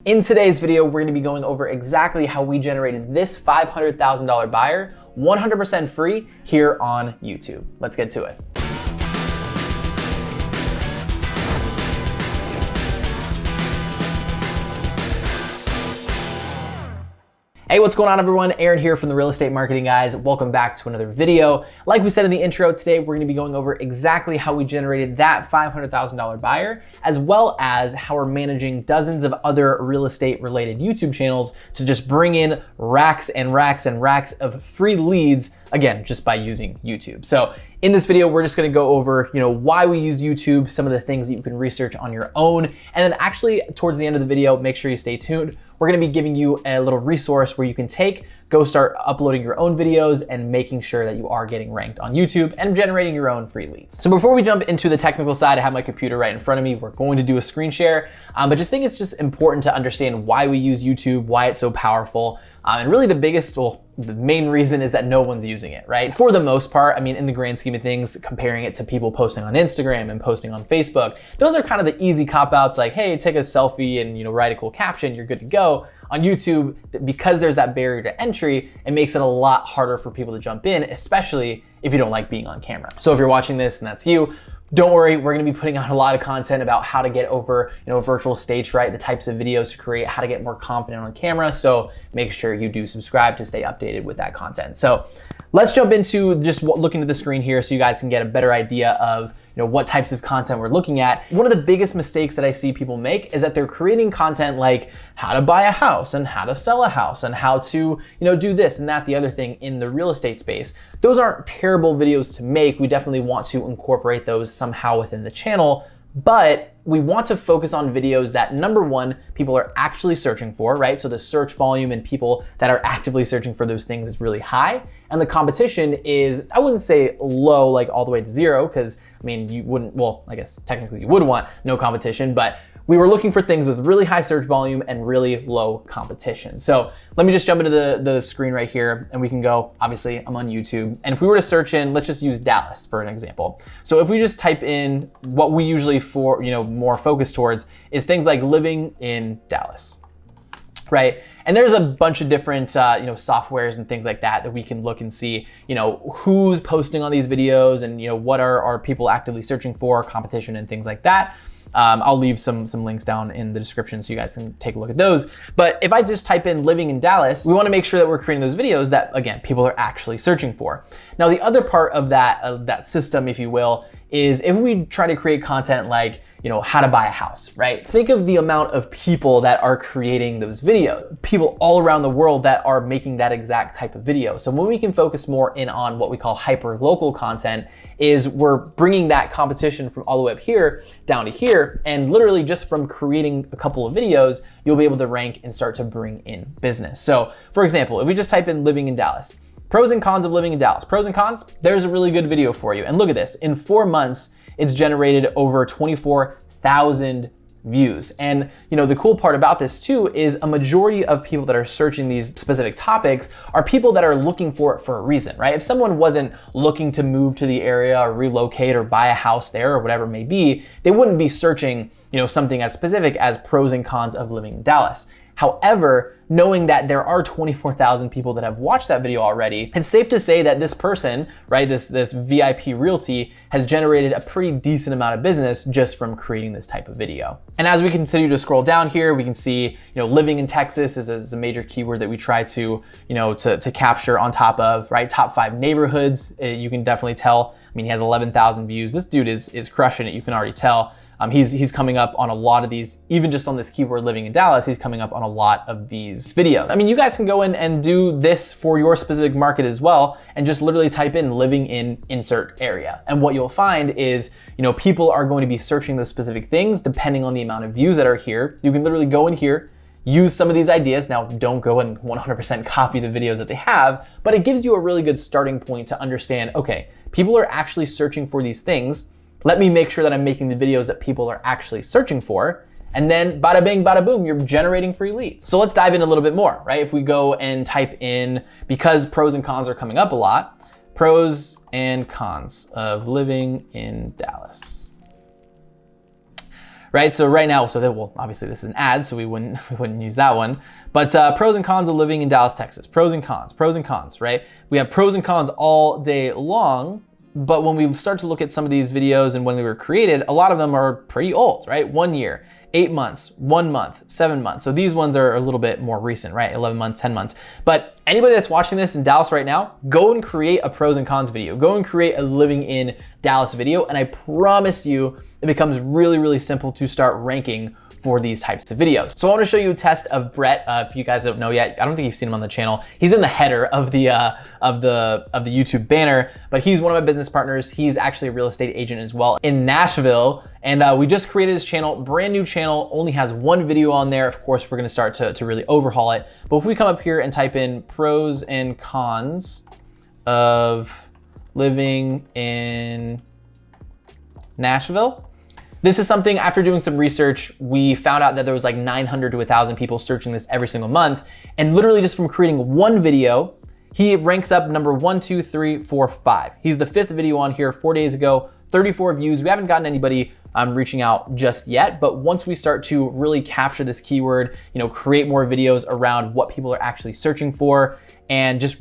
In today's video, we're gonna be going over exactly how we generated this $500,000 buyer 100% free here on YouTube. Let's get to it. Hey, what's going on everyone? Aaron here from the Real Estate Marketing Guys. Welcome back to another video. Like we said in the intro, today we're gonna be going over exactly how we generated that $500,000 buyer, as well as how we're managing dozens of other real estate related YouTube channels to just bring in racks and racks and racks of free leads, again, just by using YouTube. So in this video, we're just gonna go over, why we use YouTube, some of the things that you can research on your own, and then actually towards the end of the video, make sure you stay tuned. We're gonna be giving you a little resource where you can go start uploading your own videos and making sure that you are getting ranked on YouTube and generating your own free leads. So before we jump into the technical side, I have my computer right in front of me. We're going to do a screen share, but just think it's just important to understand why we use YouTube, why it's so powerful. And really the main reason is that no one's using it, right? For the most part, I mean, in the grand scheme of things, comparing it to people posting on Instagram and posting on Facebook, those are kind of the easy cop-outs like, hey, take a selfie and write a cool caption, you're good to go. On YouTube, because there's that barrier to entry, it makes it a lot harder for people to jump in, especially if you don't like being on camera. So if you're watching this and that's you, don't worry, we're gonna be putting out a lot of content about how to get over virtual stage fright, the types of videos to create, how to get more confident on camera. So make sure you do subscribe to stay updated with that content. So let's jump into just looking at the screen here so you guys can get a better idea of what types of content we're looking at. One of the biggest mistakes that I see people make is that they're creating content like how to buy a house and how to sell a house and how to do this and that, the other thing in the real estate space. Those aren't terrible videos to make. We definitely want to incorporate those somehow within the channel, but we want to focus on videos that, number one, people are actually searching for, right? So the search volume and people that are actively searching for those things is really high. And the competition is, I wouldn't say low, like all the way to zero, because I mean, you wouldn't, well, I guess technically you would want no competition, but we were looking for things with really high search volume and really low competition. So let me just jump into the screen right here and we can go, obviously I'm on YouTube. And if we were to search in, let's just use Dallas for an example. So if we just type in what we usually more focus towards is things like living in Dallas, right? And there's a bunch of different softwares and things like that we can look and see, who's posting on these videos and what are people actively searching for, competition and things like that. I'll leave some links down in the description so you guys can take a look at those. But if I just type in living in Dallas, we want to make sure that we're creating those videos that, again, people are actually searching for. Now, the other part of that system, if you will, is if we try to create content like, how to buy a house, right? Think of the amount of people that are creating those videos, people all around the world that are making that exact type of video. So when we can focus more in on what we call hyper-local content is we're bringing that competition from all the way up here down to here. And literally just from creating a couple of videos, you'll be able to rank and start to bring in business. So for example, if we just type in living in Dallas, pros and cons of living in Dallas. Pros and cons, there's a really good video for you. And look at this, in 4 months, it's generated over 24,000 views. And the cool part about this too is a majority of people that are searching these specific topics are people that are looking for it for a reason, right? If someone wasn't looking to move to the area or relocate or buy a house there or whatever it may be, they wouldn't be searching something as specific as pros and cons of living in Dallas. However, knowing that there are 24,000 people that have watched that video already, it's safe to say that this person, right, this VIP Realty has generated a pretty decent amount of business just from creating this type of video. And as we continue to scroll down here, we can see, living in Texas is a major keyword that we try to, to capture on top of, right, top 5 neighborhoods. You can definitely tell. I mean, he has 11,000 views. This dude is crushing it. You can already tell. He's coming up on a lot of these, even just on this keyword living in Dallas, he's coming up on a lot of these videos. I mean, you guys can go in and do this for your specific market as well and just literally type in living in insert area. And what you'll find is, people are going to be searching those specific things depending on the amount of views that are here. You can literally go in here, use some of these ideas. Now, don't go and 100% copy the videos that they have, but it gives you a really good starting point to understand, okay, people are actually searching for these things. Let me make sure that I'm making the videos that people are actually searching for. And then bada bing, bada boom, you're generating free leads. So let's dive in a little bit more, right? If we go and type in, because pros and cons are coming up a lot, pros and cons of living in Dallas. right? So right now, well, obviously this is an ad, so we wouldn't use that one. But pros and cons of living in Dallas, Texas. Pros and cons, right? We have pros and cons all day long, but when we start to look at some of these videos and when they were created, a lot of them are pretty old, right? 1 year, 8 months, 1 month, 7 months. So these ones are a little bit more recent, right? 11 months, 10 months. But anybody that's watching this in Dallas right now, go and create a pros and cons video. Go and create a living in Dallas video. And I promise you, it becomes really, really simple to start ranking for these types of videos. So I want to show you a test of Brett. If you guys don't know yet, I don't think you've seen him on the channel. He's in the header of the YouTube banner, but he's one of my business partners. He's actually a real estate agent as well in Nashville. And we just created his channel, brand new channel, only has 1 video on there. Of course, we're gonna start to really overhaul it. But if we come up here and type in pros and cons of living in Nashville, this is something, after doing some research, we found out that there was like 900 to 1,000 people searching this every single month. And literally just from creating 1 video, he ranks up number 1, 2, 3, 4, 5. He's the 5th video on here 4 days ago, 34 views. We haven't gotten anybody reaching out just yet, but once we start to really capture this keyword, create more videos around what people are actually searching for, and just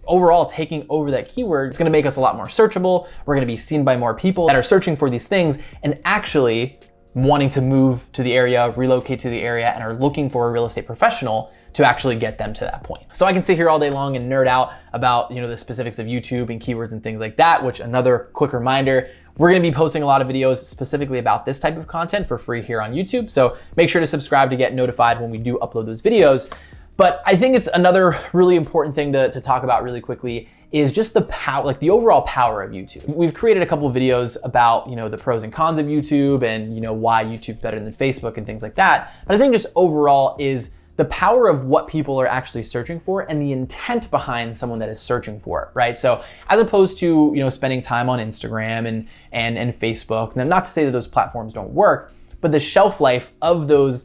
overall taking over that keyword, it's gonna make us a lot more searchable. We're gonna be seen by more people that are searching for these things and actually wanting to move to the area, relocate to the area, and are looking for a real estate professional to actually get them to that point. So I can sit here all day long and nerd out about the specifics of YouTube and keywords and things like that, which, another quick reminder, we're gonna be posting a lot of videos specifically about this type of content for free here on YouTube. So make sure to subscribe to get notified when we do upload those videos. But I think it's another really important thing to talk about really quickly is just the power, like the overall power of YouTube. We've created a couple of videos about, the pros and cons of YouTube and, why YouTube's better than Facebook and things like that. But I think just overall is the power of what people are actually searching for and the intent behind someone that is searching for it, right? So as opposed to, spending time on Instagram and Facebook, and not to say that those platforms don't work, but the shelf life of those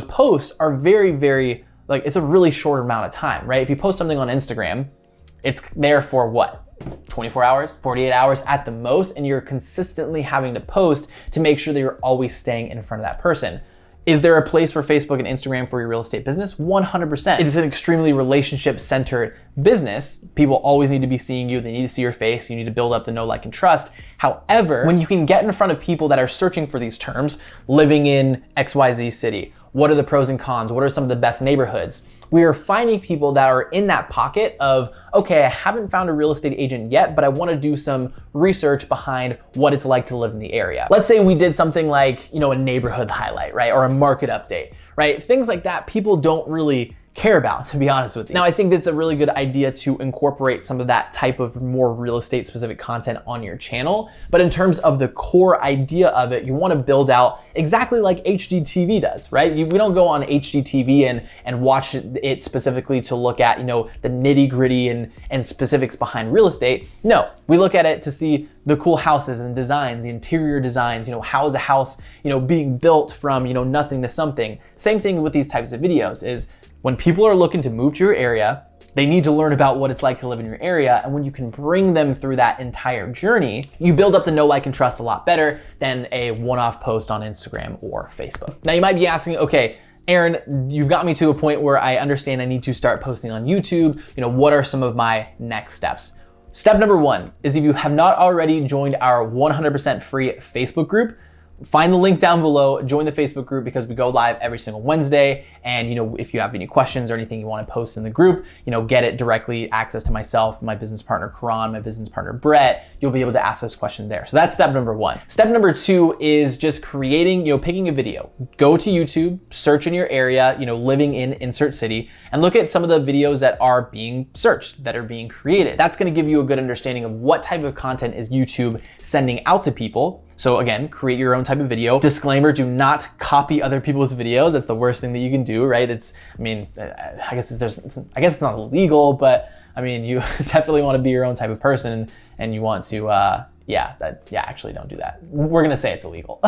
posts are very, very, it's a really short amount of time, right? If you post something on Instagram, it's there for what? 24 hours, 48 hours at the most, and you're consistently having to post to make sure that you're always staying in front of that person. Is there a place for Facebook and Instagram for your real estate business? 100%. It is an extremely relationship-centered business. People always need to be seeing you. They need to see your face. You need to build up the know, like, and trust. However, when you can get in front of people that are searching for these terms, living in XYZ city, what are the pros and cons? What are some of the best neighborhoods? We are finding people that are in that pocket of, okay, I haven't found a real estate agent yet, but I want to do some research behind what it's like to live in the area. Let's say we did something like, a neighborhood highlight, right? Or a market update, right? Things like that people don't really care about, to be honest with you. Now, I think that's a really good idea to incorporate some of that type of more real estate specific content on your channel. But in terms of the core idea of it, you want to build out exactly like HGTV does, right? We don't go on HGTV and watch it specifically to look at, the nitty gritty and specifics behind real estate. No, we look at it to see the cool houses and designs, the interior designs, how is a house, being built from, nothing to something. Same thing with these types of videos is, when people are looking to move to your area, they need to learn about what it's like to live in your area. And when you can bring them through that entire journey, you build up the know, like, and trust a lot better than a one-off post on Instagram or Facebook. Now you might be asking, okay, Aaron, you've got me to a point where I understand I need to start posting on YouTube. What are some of my next steps? Step number 1 is, if you have not already joined our 100% free Facebook group, find the link down below, join the Facebook group, because we go live every single Wednesday. And if you have any questions or anything you want to post in the group, get it directly, access to myself, my business partner, Karan, my business partner, Brett, you'll be able to ask those questions there. So that's step number 1. Step number 2 is just creating, picking a video. Go to YouTube, search in your area, living in insert city, and look at some of the videos that are being searched, that are being created. That's going to give you a good understanding of what type of content is YouTube sending out to people. So again, create your own type of video. Disclaimer, do not copy other people's videos. That's the worst thing that you can do, right? I guess it's not illegal, but you definitely want to be your own type of person, and you want to, actually don't do that. We're gonna say it's illegal.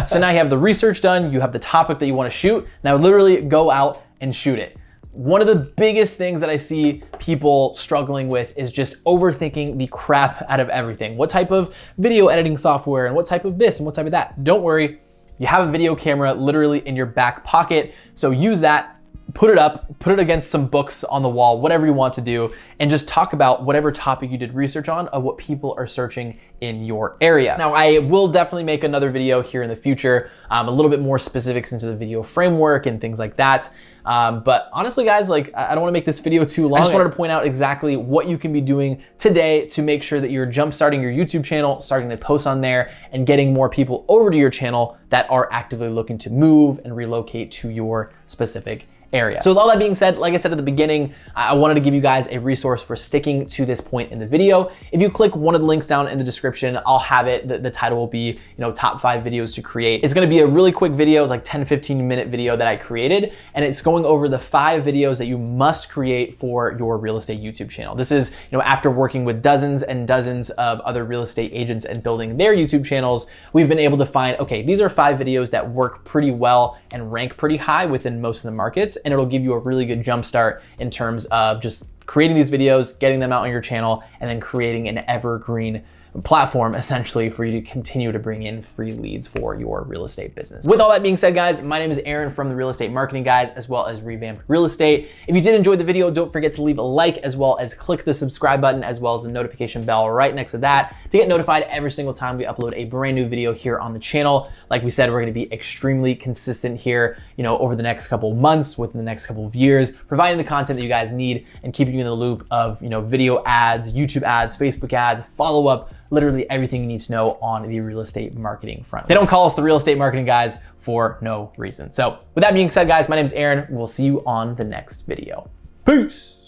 So now you have the research done, you have the topic that you want to shoot. Now literally go out and shoot it. One of the biggest things that I see people struggling with is just overthinking the crap out of everything. What type of video editing software and what type of this and what type of that? Don't worry. You have a video camera literally in your back pocket. So use that, put it up, put it against some books on the wall, whatever you want to do, and just talk about whatever topic you did research on of what people are searching in your area. Now, I will definitely make another video here in the future, a little bit more specifics into the video framework and things like that. But honestly, guys, like, I don't wanna make this video too long. I just wanted to point out exactly what you can be doing today to make sure that you're jumpstarting your YouTube channel, starting to post on there, and getting more people over to your channel that are actively looking to move and relocate to your specific area. So with all that being said, like I said at the beginning, I wanted to give you guys a resource for sticking to this point in the video. If you click one of the links down in the description, I'll have it. The title will be, top 5 videos to create. It's gonna be a really quick video. It's like 10, 15 minute video that I created, and it's going over the 5 videos that you must create for your real estate YouTube channel. This is, after working with dozens and dozens of other real estate agents and building their YouTube channels, we've been able to find, okay, these are 5 videos that work pretty well and rank pretty high within most of the markets, and it'll give you a really good jump start in terms of just creating these videos, getting them out on your channel, and then creating an evergreen platform essentially for you to continue to bring in free leads for your real estate business. With all that being said, guys, my name is Aaron from the Real Estate Marketing Guys, as well as Revamped Real Estate. If you did enjoy the video, don't forget to leave a like, as well as click the subscribe button, as well as the notification bell right next to that to get notified every single time we upload a brand new video here on the channel. Like we said, we're gonna be extremely consistent here, over the next couple of months, within the next couple of years, providing the content that you guys need and keeping you in the loop of, video ads, YouTube ads, Facebook ads, follow up, literally everything you need to know on the real estate marketing front. They don't call us the Real Estate Marketing Guys for no reason. So with that being said, guys, my name is Aaron. We'll see you on the next video. Peace.